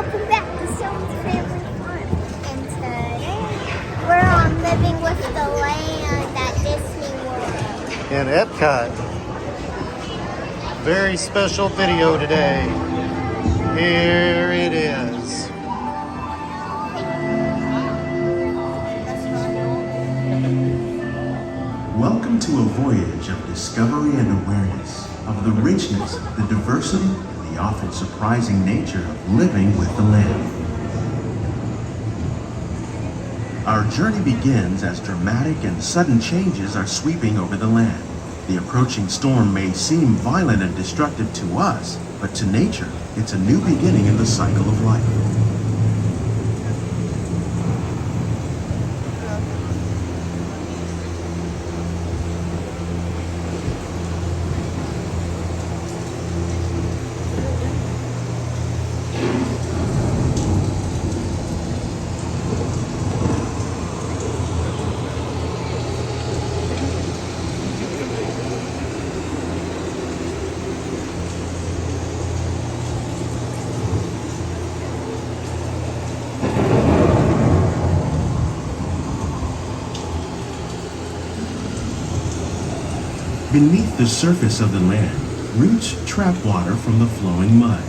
welcome back to Someone's Family Farm. And today we're on Living with the Land at Disney World. In Epcot. Very special video today. Here it is. Welcome to a voyage of discovery and awareness of the richness, the diversity, and the often surprising nature of living with the land. Our journey begins as dramatic and sudden changes are sweeping over the land. The approaching storm may seem violent and destructive to us, but to nature, it's a new beginning in the cycle of life. Beneath the surface of the land, roots trap water from the flowing mud,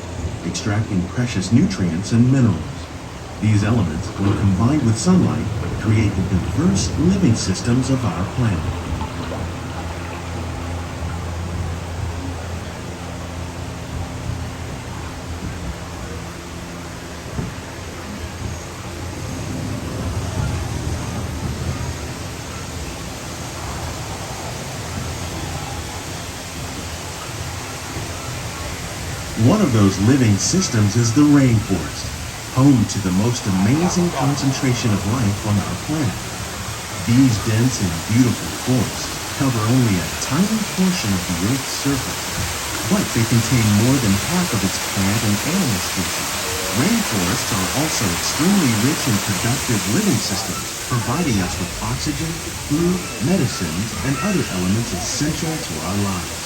extracting precious nutrients and minerals. These elements, when combined with sunlight, create the diverse living systems of our planet. One of those living systems is the rainforest, home to the most amazing concentration of life on our planet. These dense and beautiful forests cover only a tiny portion of the Earth's surface, but they contain more than half of its plant and animal species. Rainforests are also extremely rich in productive living systems, providing us with oxygen, food, medicines, and other elements essential to our lives.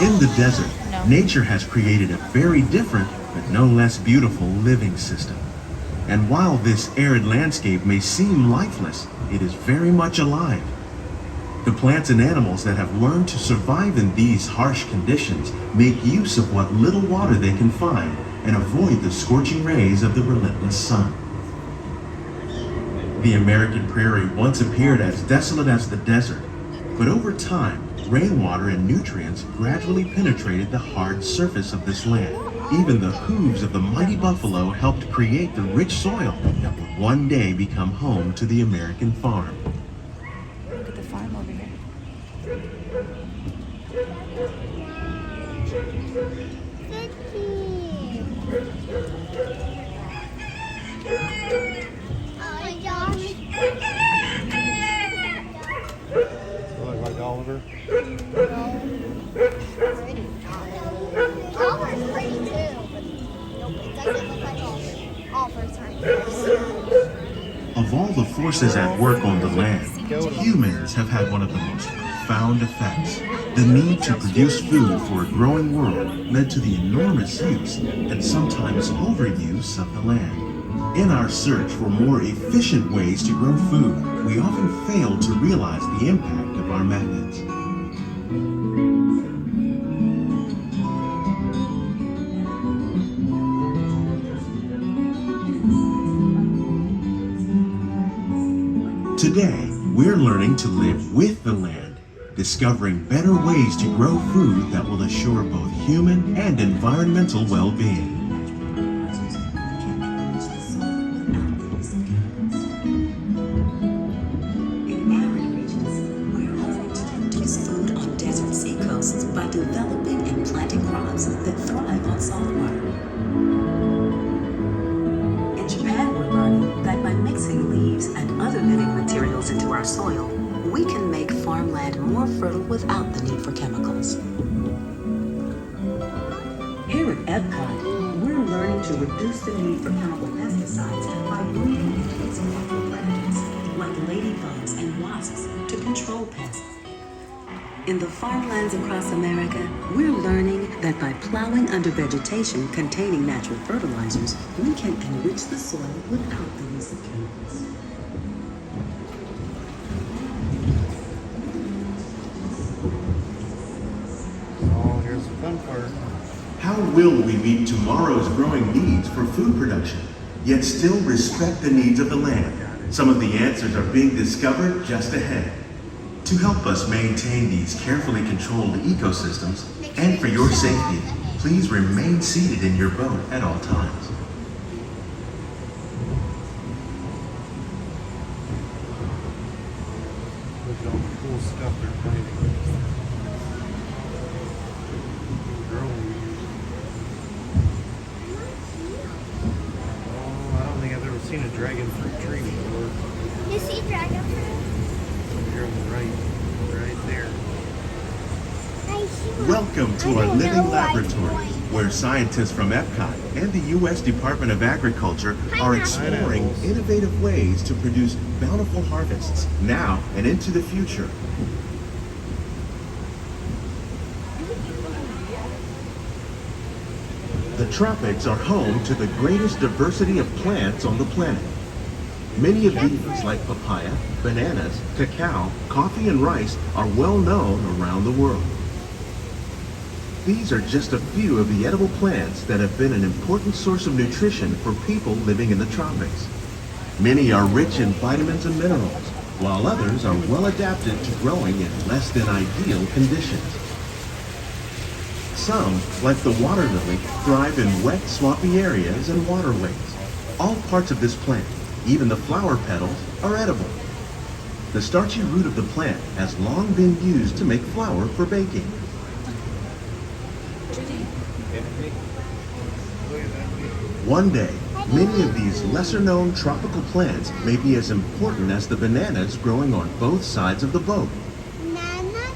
In the desert, nature has created a very different, but no less beautiful living system. And while this arid landscape may seem lifeless, it is very much alive. The plants and animals that have learned to survive in these harsh conditions make use of what little water they can find and avoid the scorching rays of the relentless sun. The American prairie once appeared as desolate as the desert, but over time, rainwater and nutrients gradually penetrated the hard surface of this land. Even the hooves of the mighty buffalo helped create the rich soil that would one day become home to the American farm. Look at the farm over here. Look like Oliver. Oliver's pretty too, but nope, it doesn't look like Oliver's right. Of all the forces at work on the land, humans have had one of the most profound effects. The need to produce food for a growing world led to the enormous use and sometimes overuse of the land. In our search for more efficient ways to grow food, we often fail to realize the impact of our methods. Today, we're learning to live with the land, discovering better ways to grow food that will assure both human and environmental well-being. In arid regions, we're hoping to produce food on desert seacoasts by developing and planting crops that thrive on salt water. In Japan, we're learning that by mixing leaves and other living materials into our soil, we can make farmland more fertile without the need for chemicals. Here at Epcot, we're learning to reduce the need for chemical pesticides by breeding and using local predators, like ladybugs and wasps, to control pests. In the farmlands across America, we're learning that by plowing under vegetation containing natural fertilizers, we can enrich the soil without the use of chemicals. Oh, here's the fun part. How will we meet tomorrow's growing needs for food production, yet still respect the needs of the land? Some of the answers are being discovered just ahead. To help us maintain these carefully controlled ecosystems, and for your safety, please remain seated in your boat at all times. Look at all the cool stuff they're planting. Growing. Oh, I don't think I've ever seen a dragon fruit tree before. You see dragon fruit? Here on the right there. I see one. Welcome to our living laboratory, where scientists from Epcot and the U.S. Department of Agriculture are exploring innovative ways to produce bountiful harvests now and into the future. The tropics are home to the greatest diversity of plants on the planet. Many of these, like papaya, bananas, cacao, coffee, and rice, are well known around the world. These are just a few of the edible plants that have been an important source of nutrition for people living in the tropics. Many are rich in vitamins and minerals, while others are well adapted to growing in less than ideal conditions. Some, like the water lily, thrive in wet, swampy areas and waterways. All parts of this plant, even the flower petals, are edible. The starchy root of the plant has long been used to make flour for baking. One day, many of these lesser-known tropical plants may be as important as the bananas growing on both sides of the boat. Banana?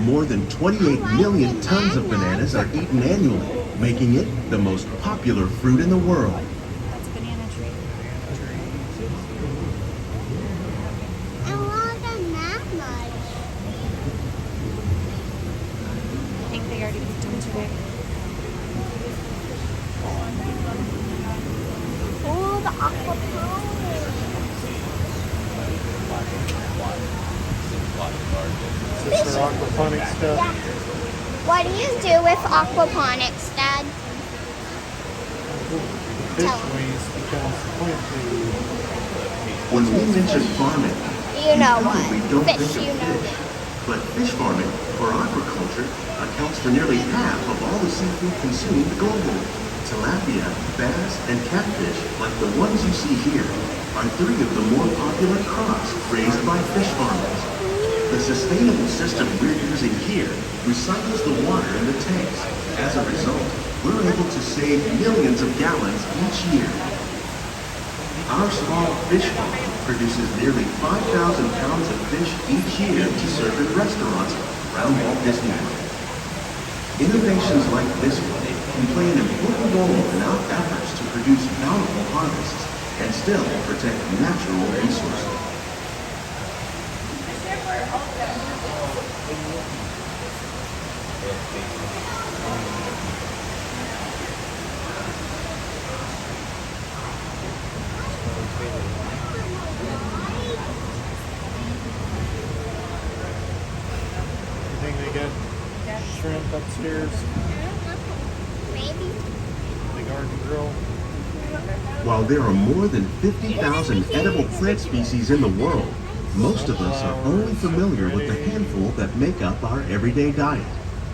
More than 28 million tons of bananas are eaten annually, making it the most popular fruit in the world. That's a banana tree. And more than that much. I think they already picked them today. Oh, the aquaponics. Is this their aquaponics stuff? Yeah. What do you do with aquaponics, Dad? Fish waste becomes plant food. When we mention farming, You know probably what? don't Fish, think you of know. fish. But fish farming, or aquaculture, accounts for nearly half of all the seafood consumed globally. Tilapia, bass, and catfish, like the ones you see here, are three of the more popular crops raised by fish farmers. The sustainable system we're using here recycles the water in the tanks. As a result, we're able to save millions of gallons each year. Our small fish farm produces nearly 5,000 pounds of fish each year to serve in restaurants around Walt Disney World. Innovations like this one can play an important role in our efforts to produce bountiful harvests and still protect natural resources. You think they got shrimp upstairs? Maybe. The garden grill? While there are more than 50,000 edible plant species in the world, most of us are only familiar with the handful that make up our everyday diet.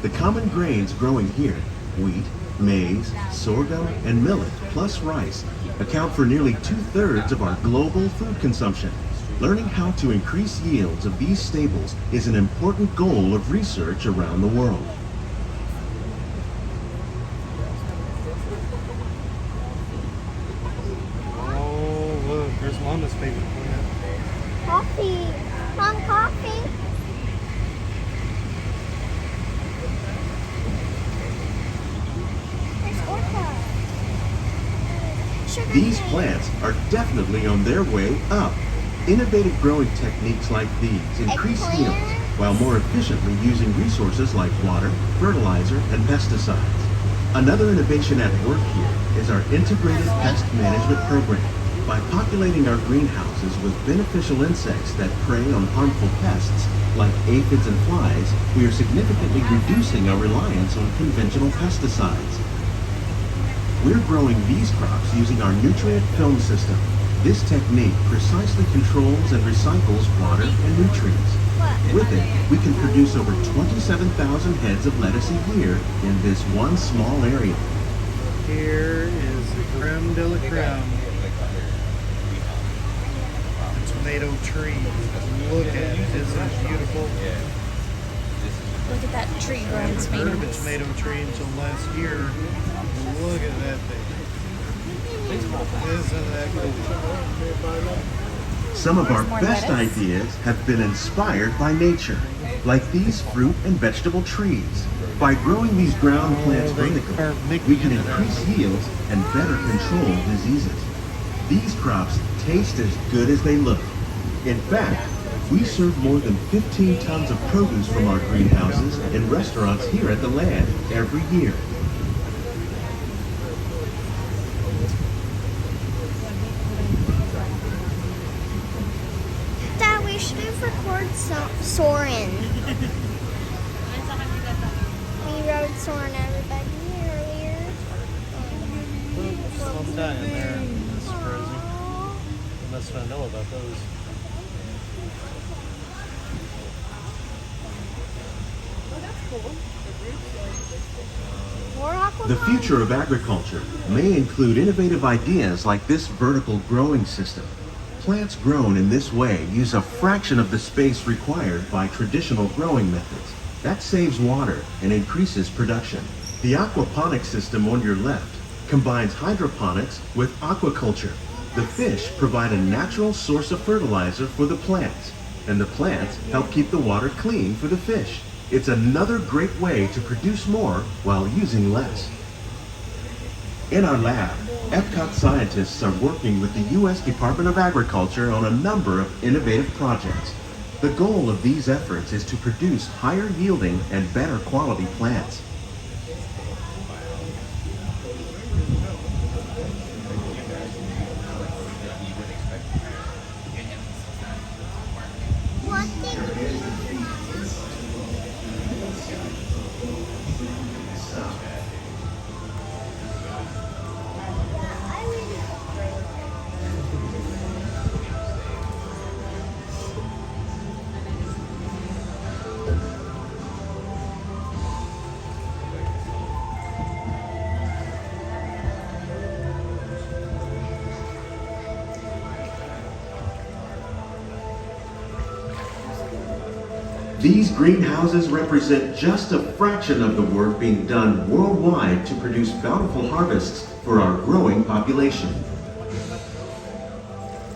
The common grains growing here, wheat, maize, sorghum, and millet, plus rice, account for nearly 2/3 of our global food consumption. Learning how to increase yields of these staples is an important goal of research around the world. Oh, look, there's Mama's favorite plant. Coffee. Mom, coffee. These plants are definitely on their way up. Innovative growing techniques like these increase yields while more efficiently using resources like water, fertilizer, and pesticides. Another innovation at work here is our integrated pest management program. By populating our greenhouses with beneficial insects that prey on harmful pests like aphids and flies, we are significantly reducing our reliance on conventional pesticides. We're growing these crops using our nutrient film system. This technique precisely controls and recycles water and nutrients. With it, we can produce over 27,000 heads of lettuce a year in this one small area. Here is the creme de la creme. Tomato tree. Look at it. Isn't it beautiful? Look at that tree growing Never heard of a tomatoes. tomato tree until last year. Look at that thing. Isn't that cool? Some of our More best lettuce. ideas have been inspired by nature, like these fruit and vegetable trees. By growing these ground plants they vertically, carved Mickey we can into that. increase yields and better control diseases. These crops taste as good as they look. In fact, we serve more than 15 tons of produce from our greenhouses in restaurants here at the land every year. Dad, we should have recorded Soren. We rode Soren, everybody, earlier. Some dying there. That's crazy. Unless I know about those. More aquaponics. The future of agriculture may include innovative ideas like this vertical growing system. Plants grown in this way use a fraction of the space required by traditional growing methods. That saves water and increases production. The aquaponics system on your left combines hydroponics with aquaculture. The fish provide a natural source of fertilizer for the plants, and the plants help keep the water clean for the fish. It's another great way to produce more while using less. In our lab, Epcot scientists are working with the U.S. Department of Agriculture on a number of innovative projects. The goal of these efforts is to produce higher yielding and better quality plants. What thing? These greenhouses represent just a fraction of the work being done worldwide to produce bountiful harvests for our growing population.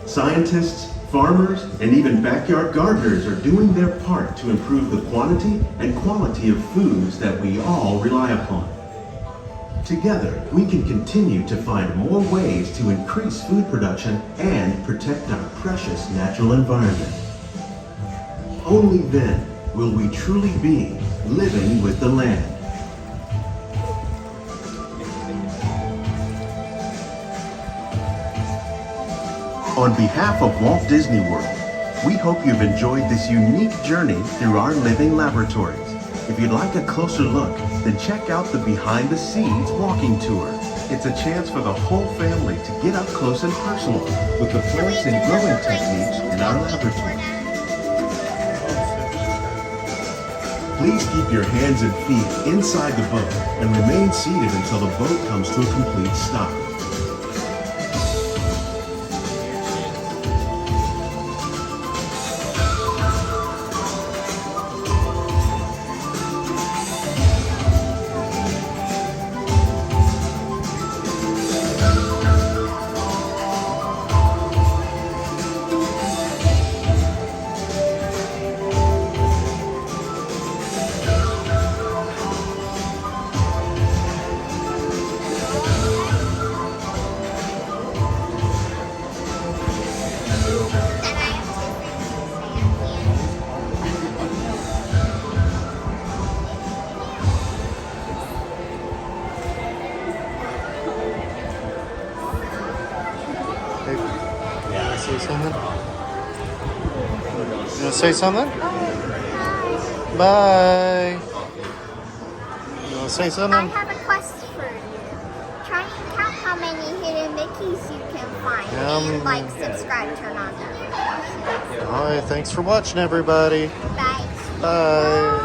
Scientists, farmers, and even backyard gardeners are doing their part to improve the quantity and quality of foods that we all rely upon. Together, we can continue to find more ways to increase food production and protect our precious natural environment. Only then will we truly be living with the land. On behalf of Walt Disney World, we hope you've enjoyed this unique journey through our living laboratories. If you'd like a closer look, then check out the Behind the Scenes walking tour. It's a chance for the whole family to get up close and personal with the plants and growing techniques in our laboratory. Please keep your hands and feet inside the boat and remain seated until the boat comes to a complete stop. Say something? You want to say something? Bye. You want to say I something? have a quest for you. Try and count how many hidden Mickeys you can find. And like, subscribe, turn on notifications. All right, thanks for watching, everybody. Bye. Bye.